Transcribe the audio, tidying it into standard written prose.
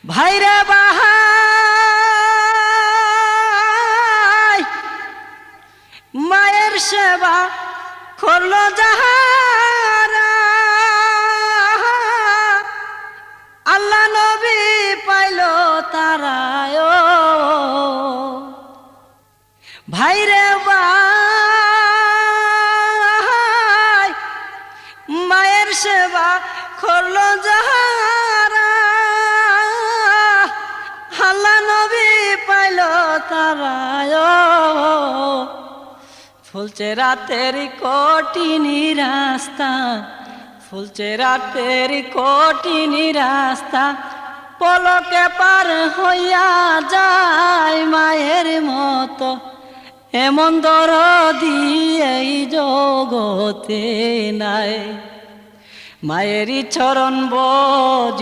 ভাইরে বাহাই মায়ের সেবা করলো যাহারা আল্লাহ নবী পাইল তারায় ভাইরে বাহাই মায়ের সেবা করলো যাহারা আল্লাহ নবী পাইল তারায় ফুলছে রাতের কঠিন রাস্তা ফুলছে রাতের কঠিন রাস্তা পলকে পার হইয়া যায় মায়ের মতো এমন দরদি এই জগতে নাই মায়েরই চরণ